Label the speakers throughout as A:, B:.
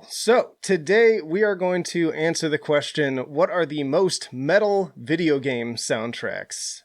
A: So today we are going to answer the question, what are the most metal video game soundtracks?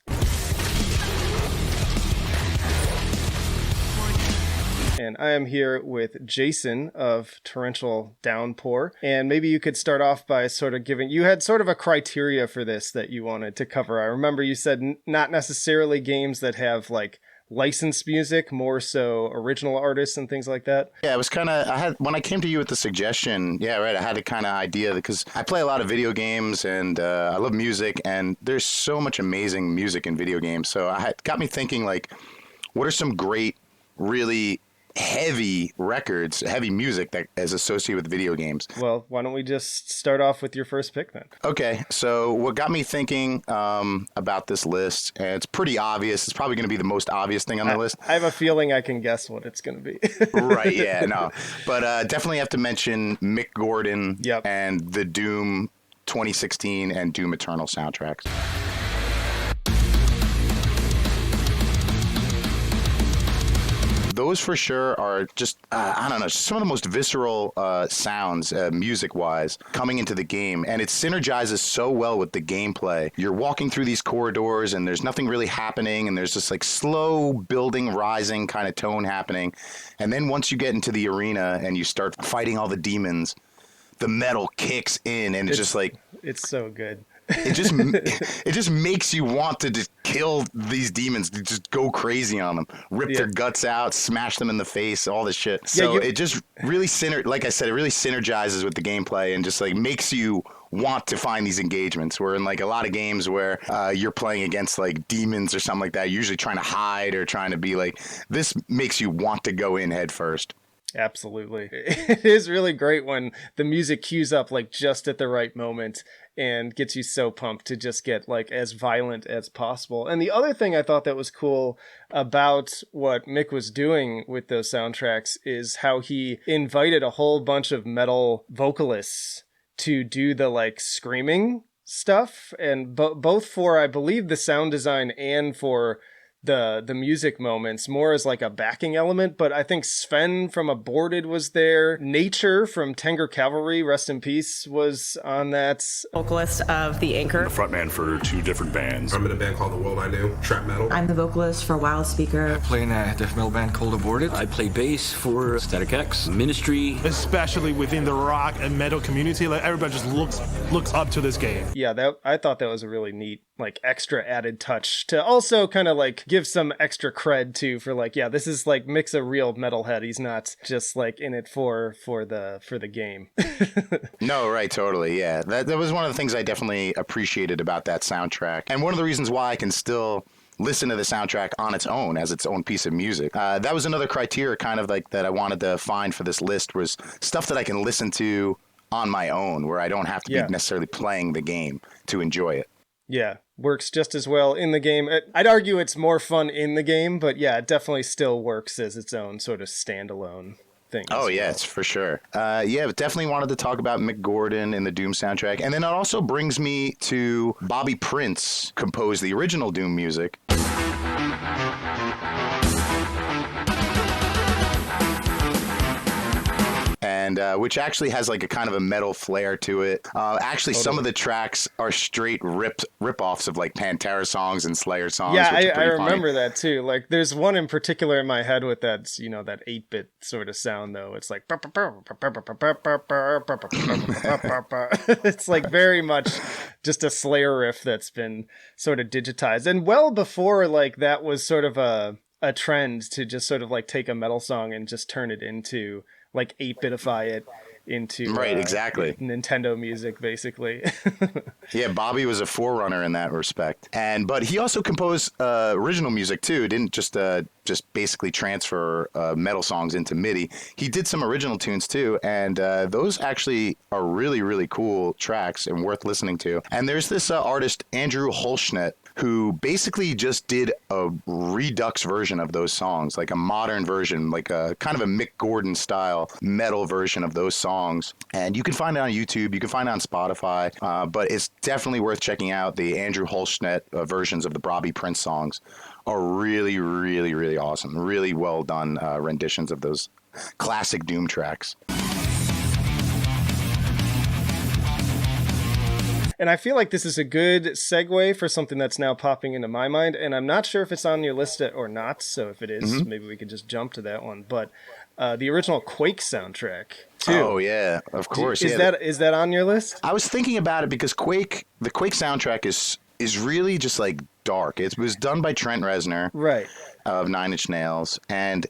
A: And I am here with Jason of Torrential Downpour. And maybe you could start off by sort of you had sort of a criteria for this that you wanted to cover. I remember you said not necessarily games that have like licensed music, more so original artists and things like that.
B: Yeah, it was kind of, when I came to you with the suggestion, I had a kind of idea because I play a lot of video games and I love music, and there's so much amazing music in video games. So got me thinking, like, what are some great, really heavy records, heavy music that is associated with video games?
A: Well, why don't we just start off with your first pick then?
B: Okay, so what got me thinking about this list, and it's pretty obvious, it's probably going to be the most obvious thing on the list.
A: I have a feeling I can guess what it's going to be.
B: Right, yeah, no. But definitely have to mention Mick Gordon and the Doom 2016 and Doom Eternal soundtracks. Those for sure are just, I don't know, some of the most visceral sounds, music-wise, coming into the game. And it synergizes so well with the gameplay. You're walking through these corridors and there's nothing really happening. And there's this like slow building, rising kind of tone happening. And then once you get into the arena and you start fighting all the demons, the metal kicks in and it's just like...
A: It's so good.
B: It just makes you want to just kill these demons, to just go crazy on them, rip their guts out, smash them in the face, all this shit. So it just really like I said, it really synergizes with the gameplay and just like makes you want to find these engagements. Where in like a lot of games where you're playing against like demons or something like that, you're usually trying to hide or trying to be like, this makes you want to go in head first.
A: Absolutely. It is really great when the music cues up like just at the right moment and gets you so pumped to just get like as violent as possible. And the other thing I thought that was cool about what Mick was doing with those soundtracks is how he invited a whole bunch of metal vocalists to do the like screaming stuff, and both for, I believe, the sound design and for the music moments, more as like a backing element. But I think Sven from Aborted was there. Nature from Tenger Cavalry, rest in peace, was on that.
C: Vocalist of The Anchor.
D: I'm the frontman for two different bands.
E: I'm in a band called The World I Knew, trap metal.
C: I'm the vocalist for Wild Speaker.
F: I play in a death metal band called Aborted.
G: I play bass for Static X, Ministry.
H: Especially within the rock and metal community, like everybody just looks up to this game.
A: Yeah, I thought that was a really neat, like, extra added touch to also kind of like give some extra cred to, for like, yeah, this is like Mick's a real metalhead. He's not just like in it for the game.
B: No, right, totally, yeah. That was one of the things I definitely appreciated about that soundtrack, and one of the reasons why I can still listen to the soundtrack on its own as its own piece of music. That was another criteria kind of like that I wanted to find for this list, was stuff that I can listen to on my own, where I don't have to be necessarily playing the game to enjoy it.
A: Yeah, works just as well in the game. I'd argue it's more fun in the game, but yeah, it definitely still works as its own sort of standalone thing.
B: Oh, yeah, it's for sure. But definitely wanted to talk about Mick Gordon in the Doom soundtrack. And then it also brings me to Bobby Prince composed the original Doom music. And which actually has like a kind of a metal flair to it. Actually, some of the tracks are straight rip-offs of like Pantera songs and Slayer songs.
A: Yeah, I remember that too. Like, there's one in particular in my head with that, you know, that 8-bit sort of sound though. It's like it's like very much just a Slayer riff that's been sort of digitized, and well before like that was sort of a trend to just sort of like take a metal song and just turn it into like 8-bitify it into
B: exactly
A: Nintendo music, basically.
B: Yeah, Bobby was a forerunner in that respect, but he also composed original music too. Didn't just basically transfer metal songs into MIDI. He did some original tunes too, and those actually are really, really cool tracks and worth listening to. And there's this artist Andrew Holschnet, who basically just did a redux version of those songs, like a modern version, like a kind of a Mick Gordon style metal version of those songs. And you can find it on YouTube, you can find it on Spotify, but it's definitely worth checking out. The Andrew Holschnet versions of the Bobby Prince songs are really, really, really awesome. Really well done renditions of those classic Doom tracks.
A: And I feel like this is a good segue for something that's now popping into my mind, and I'm not sure if it's on your list or not, so if it is, maybe we could just jump to that one. But the original Quake soundtrack, too.
B: Oh, yeah, of course.
A: Is that on your list?
B: I was thinking about it because the Quake soundtrack is really just like dark. It was done by Trent Reznor,
A: right,
B: of Nine Inch Nails, and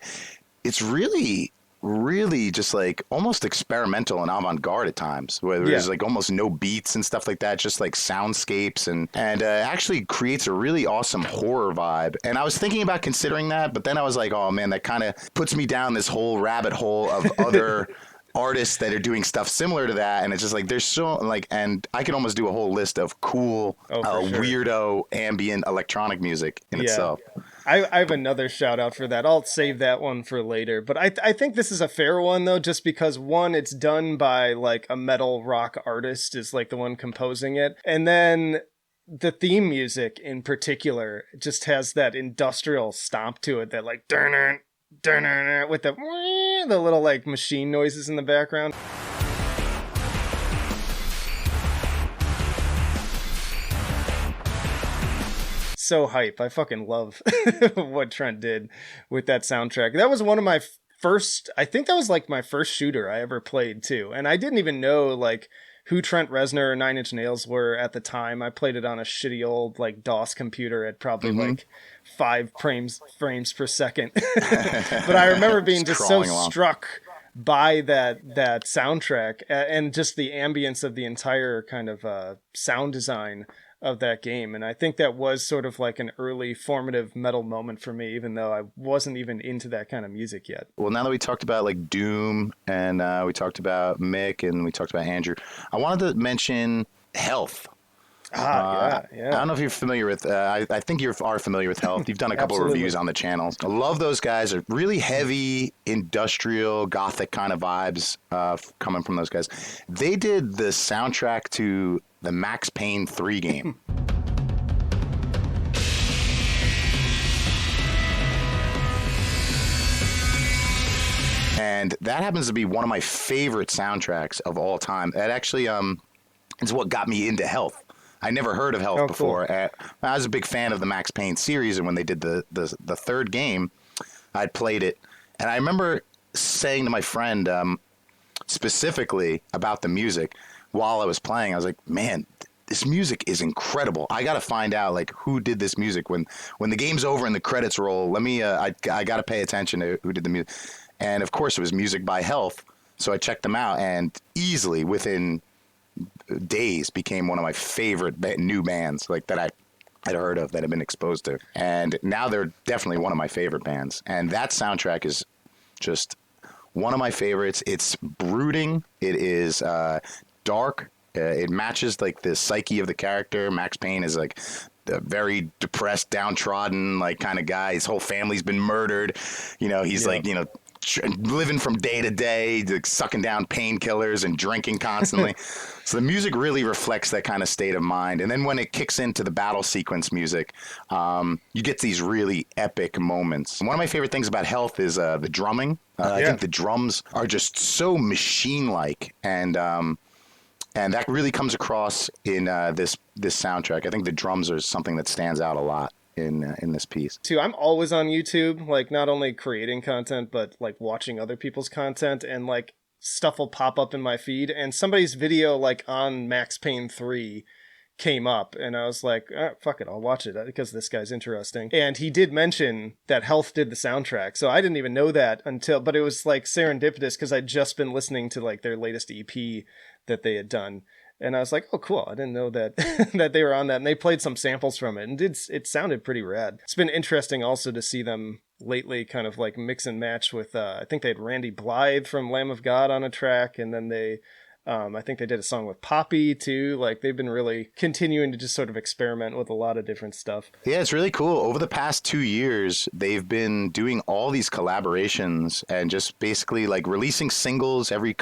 B: it's really just like almost experimental and avant-garde at times, where there's like almost no beats and stuff like that, just like soundscapes, and actually creates a really awesome horror vibe. And I was thinking about considering that, but then I was like, oh man, that kind of puts me down this whole rabbit hole of other artists that are doing stuff similar to that, and it's just like there's so like, and I could almost do a whole list of cool weirdo ambient electronic music in itself.
A: I have another shout out for that. I'll save that one for later, but I think this is a fair one though, just because one, it's done by like a metal rock artist is like the one composing it, and then the theme music in particular just has that industrial stomp to it, that like with the little like machine noises in the background. So hype. I fucking love what Trent did with that soundtrack. That was one of my first, I think that was like my first shooter I ever played too. And I didn't even know like who Trent Reznor or Nine Inch Nails were at the time. I played it on a shitty old like DOS computer at probably like 5 frames per second. But I remember being just so struck by that soundtrack and just the ambience of the entire kind of sound design of that game. And I think that was sort of like an early formative metal moment for me, even though I wasn't even into that kind of music yet.
B: Well, now that we talked about like Doom, and we talked about Mick, and we talked about Andrew, I wanted to mention Health.
A: Yeah.
B: I don't know if you're familiar with, I think you are familiar with Health. You've done a couple of reviews on the channel. I love those guys. Are really heavy, industrial, gothic kind of vibes coming from those guys. They did the soundtrack to the Max Payne 3 game. And that happens to be one of my favorite soundtracks of all time. That actually is what got me into Health. I never heard of Health before. Cool. I was a big fan of the Max Payne series, and when they did the third game, I'd played it. And I remember saying to my friend specifically about the music while I was playing, I was like, man, this music is incredible. I got to find out like who did this music. When the game's over and the credits roll, let me I got to pay attention to who did the music. And of course it was music by Health. So I checked them out, and easily within days became one of my favorite new bands like that I had heard of, that I've been exposed to. And now they're definitely one of my favorite bands. And that soundtrack is just one of my favorites. It's brooding. It is dark. It matches like the psyche of the character. Max Payne is like a very depressed, downtrodden like kind of guy. His whole family's been murdered. You know, he's like, you know, living from day to day, like, sucking down painkillers and drinking constantly. So the music really reflects that kind of state of mind. And then when it kicks into the battle sequence music, you get these really epic moments. One of my favorite things about Health is the drumming. I think the drums are just so machine-like, and that really comes across in this soundtrack. I think the drums are something that stands out a lot in this piece.
A: Too, I'm always on YouTube, like not only creating content, but like watching other people's content, and like stuff will pop up in my feed, and somebody's video like on Max Payne 3 came up, and I was like, fuck it, I'll watch it because this guy's interesting. And he did mention that Health did the soundtrack, so I didn't even know that but it was like serendipitous because I'd just been listening to like their latest EP that they had done. And I was like, oh, cool. I didn't know that that they were on that. And they played some samples from it, and it sounded pretty rad. It's been interesting also to see them lately kind of like mix and match with, I think they had Randy Blythe from Lamb of God on a track. And then they, I think they did a song with Poppy too. Like they've been really continuing to just sort of experiment with a lot of different stuff.
B: Yeah, it's really cool. Over the past 2 years, they've been doing all these collaborations and just basically like releasing singles every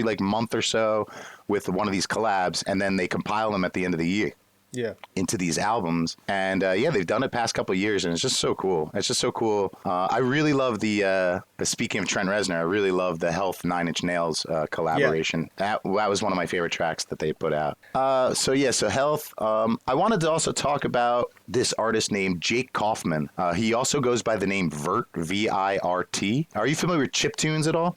B: like month or so with one of these collabs, and then they compile them at the end of the year.
A: Yeah.
B: into these albums. And yeah, they've done it past couple of years, and it's just so cool. It's just so cool. I really love speaking of Trent Reznor, I really love the Health Nine Inch Nails collaboration. Yeah. That was one of my favorite tracks that they put out. So Health. I wanted to also talk about this artist named Jake Kaufman. He also goes by the name Virt, V-I-R-T. Are you familiar with chiptunes at all?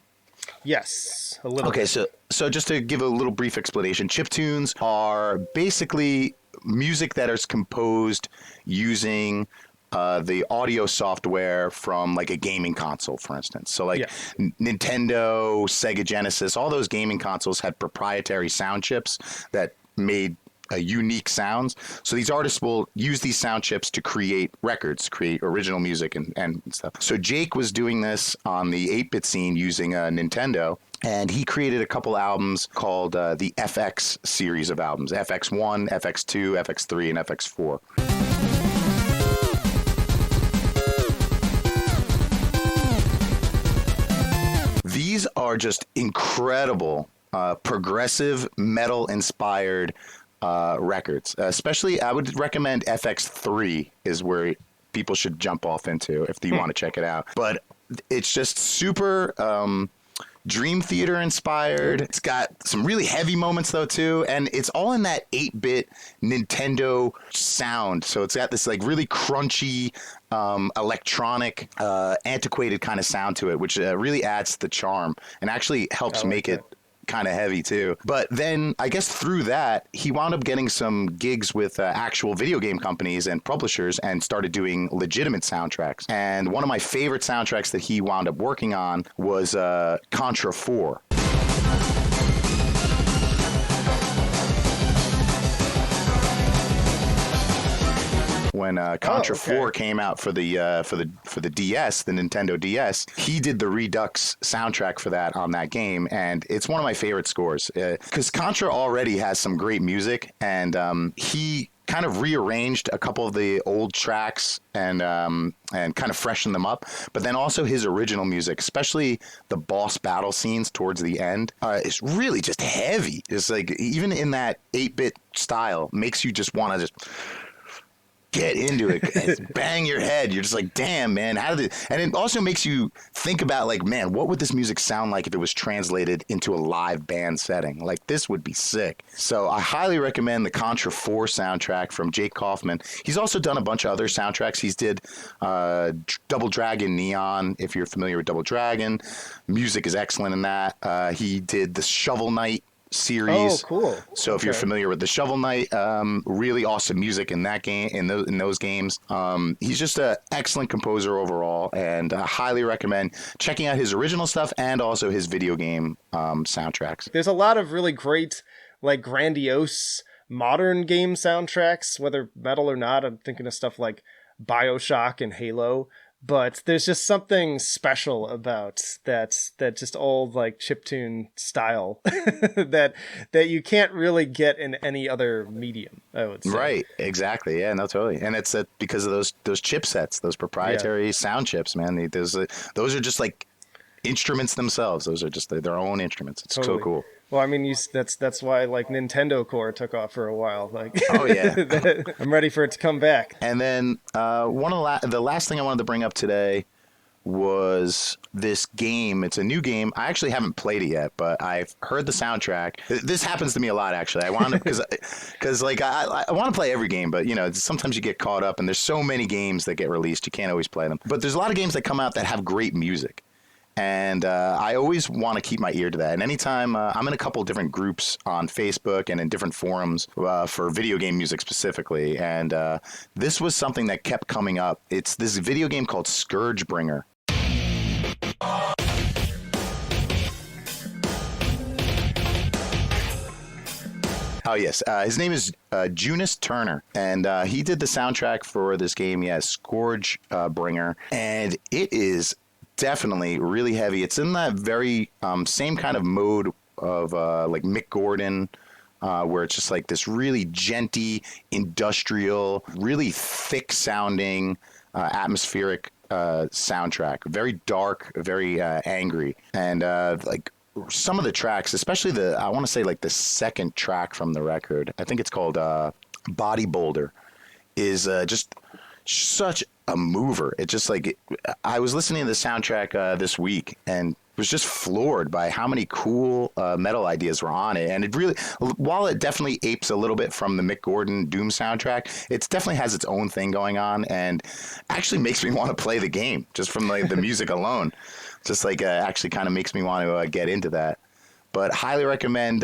A: Yes, a little.
B: Okay,
A: bit.
B: so just to give a little brief explanation, chiptunes are basically music that is composed using the audio software from like a gaming console, for instance. So like Nintendo, Sega Genesis, all those gaming consoles had proprietary sound chips that made unique sounds. So these artists will use these sound chips to create records, create original music and stuff. So Jake was doing this on the 8-bit scene using a Nintendo, and he created a couple albums called the FX series of albums, FX1, FX2, FX3, and FX4. These are just incredible progressive metal inspired records. Especially, I would recommend FX3 is where people should jump off into if you want to check it out. But it's just super Dream Theater inspired. It's got some really heavy moments though too, and it's all in that 8-bit Nintendo sound. So it's got this like really crunchy, electronic, antiquated kind of sound to it, which really adds to the charm and actually helps make it kind of heavy too. But then I guess through that he wound up getting some gigs with actual video game companies and publishers and started doing legitimate soundtracks. And one of my favorite soundtracks that he wound up working on was Contra 4. When Contra 4 came out for the DS, the Nintendo DS, he did the Redux soundtrack for that on that game, and it's one of my favorite scores because Contra already has some great music, and he kind of rearranged a couple of the old tracks and kind of freshened them up. But then also his original music, especially the boss battle scenes towards the end, is really just heavy. It's like even in that 8-bit style, makes you just want to just get into it, bang your head. You're just like, damn, man, how did it? And it also makes you think about like, man, what would this music sound like if it was translated into a live band setting? Like, this would be sick. So I highly recommend the Contra 4 soundtrack from Jake Kaufman. He's also done a bunch of other soundtracks. He's did Double Dragon Neon, if you're familiar with Double Dragon. Music is excellent in that. He did the Shovel Knight series.
A: Oh, cool.
B: So if you're familiar with the Shovel Knight, really awesome music in that game, in those games. He's just an excellent composer overall, and I highly recommend checking out his original stuff and also his video game soundtracks.
A: There's a lot of really great, like, grandiose modern game soundtracks, whether metal or not. I'm thinking of stuff like BioShock and Halo. But there's just something special about that just old like chiptune style that you can't really get in any other medium, I would say.
B: Right, exactly. Yeah, no, totally. And it's because of those chipsets, those proprietary sound chips, man. Those are just like instruments themselves. Those are just their own instruments. It's so cool.
A: Well, I mean, that's why like Nintendo Core took off for a while. Like,
B: oh yeah,
A: I'm ready for it to come back.
B: And then the last thing I wanted to bring up today was this game. It's a new game. I actually haven't played it yet, but I've heard the soundtrack. This happens to me a lot, actually. I want to because like I want to play every game, but you know sometimes you get caught up, and there's so many games that get released, you can't always play them. But there's a lot of games that come out that have great music. And I always want to keep my ear to that. And anytime I'm in a couple of different groups on Facebook and in different forums for video game music specifically. And this was something that kept coming up. It's this video game called Scourgebringer. Oh, yes. His name is Junus Turner, and he did the soundtrack for this game, Scourgebringer. And it is definitely really heavy. It's in that very same kind of mode of like Mick Gordon, where it's just like this really genty, industrial, really thick sounding, atmospheric soundtrack. Very dark, very angry. And like some of the tracks, especially I want to say like the second track from the record, I think it's called Bodybuilder is just such a mover. It just like I was listening to the soundtrack this week and was just floored by how many cool metal ideas were on it. And it really, while it definitely apes a little bit from the Mick Gordon Doom soundtrack, it definitely has its own thing going on and actually makes me want to play the game just from like the music alone. Just like actually kind of makes me want to get into that. But highly recommend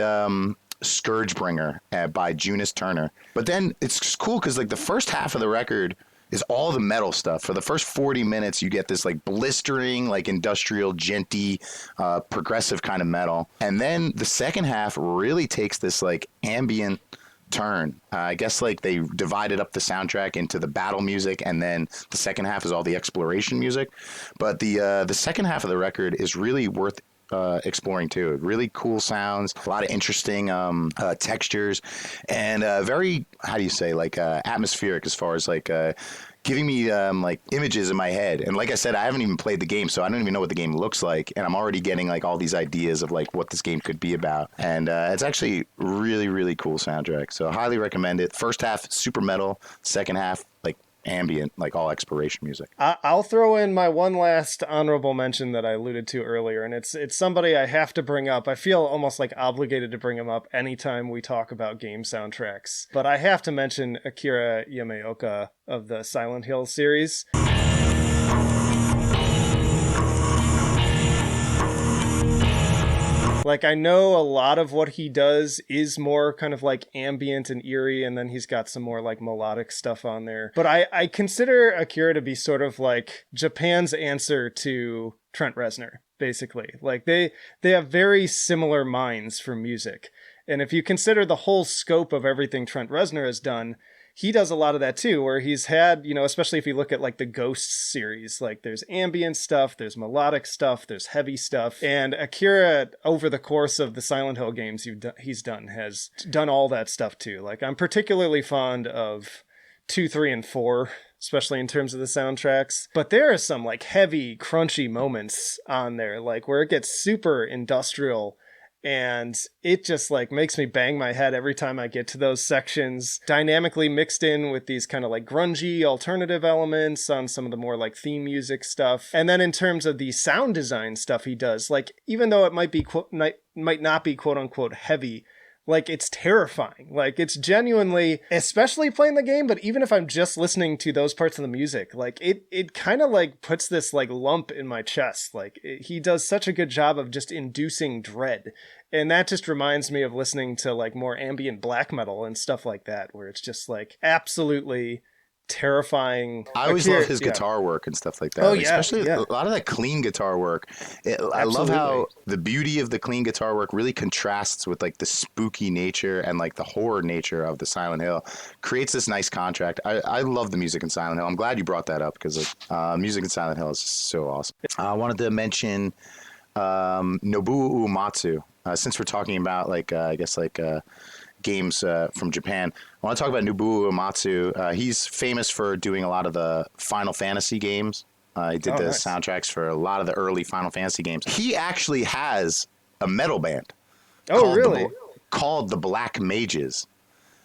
B: Scourgebringer by Junice Turner. But then it's cool because like the first half of the record is all the metal stuff. For the first 40 minutes, you get this like blistering, like industrial, genty, progressive kind of metal. And then the second half really takes this like ambient turn. I guess like they divided up the soundtrack into the battle music, and then the second half is all the exploration music. But the second half of the record is really worth exploring too. Really cool sounds, a lot of interesting textures, and very, how do you say, like atmospheric as far as like giving me like images in my head. And like I said, I haven't even played the game, so I don't even know what the game looks like, and I'm already getting like all these ideas of like what this game could be about. And it's actually really, really cool soundtrack, so highly recommend it. First half super metal, second half like ambient, like all exploration music.
A: I'll throw in my one last honorable mention that I alluded to earlier, and it's somebody I have to bring up. I feel almost like obligated to bring him up anytime we talk about game soundtracks. But I have to mention Akira Yamaoka of the Silent Hill series. Like, I know a lot of what he does is more kind of like ambient and eerie, and then he's got some more like melodic stuff on there. But I consider Akira to be sort of like Japan's answer to Trent Reznor, basically. Like, they have very similar minds for music. And if you consider the whole scope of everything Trent Reznor has done, he does a lot of that too, where he's had, you know, especially if you look at like the Ghosts series, like there's ambient stuff, there's melodic stuff, there's heavy stuff. And Akira, over the course of the Silent Hill games has done all that stuff too. Like, I'm particularly fond of 2, 3, and 4, especially in terms of the soundtracks. But there are some like heavy, crunchy moments on there, like where it gets super industrial. And it just like makes me bang my head every time I get to those sections, dynamically mixed in with these kind of like grungy alternative elements on some of the more like theme music stuff. And then in terms of the sound design stuff he does, like even though it might not be quote unquote heavy, like it's terrifying. Like it's genuinely, especially playing the game, but even if I'm just listening to those parts of the music, like it kind of like puts this like lump in my chest. Like he does such a good job of just inducing dread. And that just reminds me of listening to like more ambient black metal and stuff like that, where it's just like absolutely terrifying.
B: I always love his guitar work and stuff like that.
A: Oh,
B: like,
A: yeah,
B: especially a lot of that clean guitar work. I love how the beauty of the clean guitar work really contrasts with like the spooky nature and like the horror nature of the Silent Hill. Creates this nice contrast. I love the music in Silent Hill. I'm glad you brought that up because music in Silent Hill is so awesome. I wanted to mention Nobuo Uematsu. Since we're talking about like I guess like games from Japan, I want to talk about Nobuo Uematsu. He's famous for doing a lot of the Final Fantasy games. He did the soundtracks for a lot of the early Final Fantasy games. He actually has a metal band.
A: Oh, really?
B: Called the Black Mages.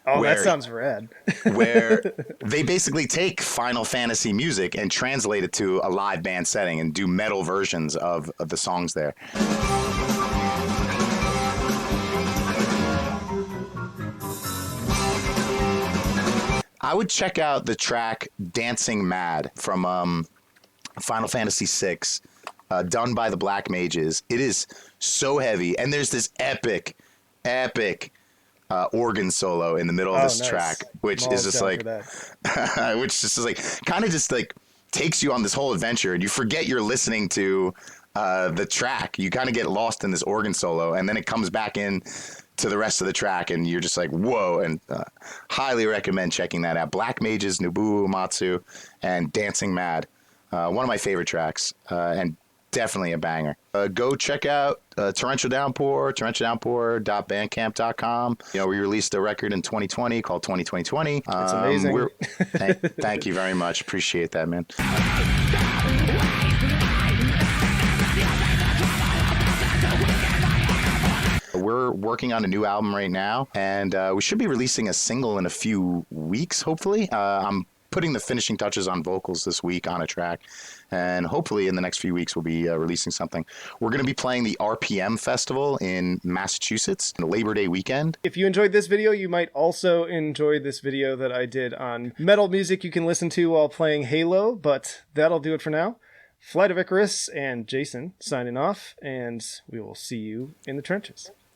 A: Oh, that sounds rad.
B: Where they basically take Final Fantasy music and translate it to a live band setting and do metal versions of the songs there. I would check out the track Dancing Mad from Final Fantasy VI, done by the Black Mages. It is so heavy, and there's this epic organ solo in the middle of this track, which is just like, which just is like, kind of just like takes you on this whole adventure, and you forget you're listening to the track. You kind of get lost in this organ solo, and then it comes back in to the rest of the track, and you're just like, whoa, and highly recommend checking that out. Black Mages, Nobuo Uematsu, and Dancing Mad. One of my favorite tracks, and definitely a banger. Go check out Torrential Downpour, torrentialddownpour.bandcamp.com. You know, we released a record in 2020 called 2020. It's
A: amazing.
B: Thank you very much. Appreciate that, man. We're we're working on a new album right now, and we should be releasing a single in a few weeks, hopefully. I'm putting the finishing touches on vocals this week on a track, and hopefully in the next few weeks we'll be releasing something. We're going to be playing the RPM Festival in Massachusetts on Labor Day weekend.
A: If you enjoyed this video, you might also enjoy this video that I did on metal music you can listen to while playing Halo, but that'll do it for now. Flight of Icarus and Jason signing off, and we will see you in the trenches.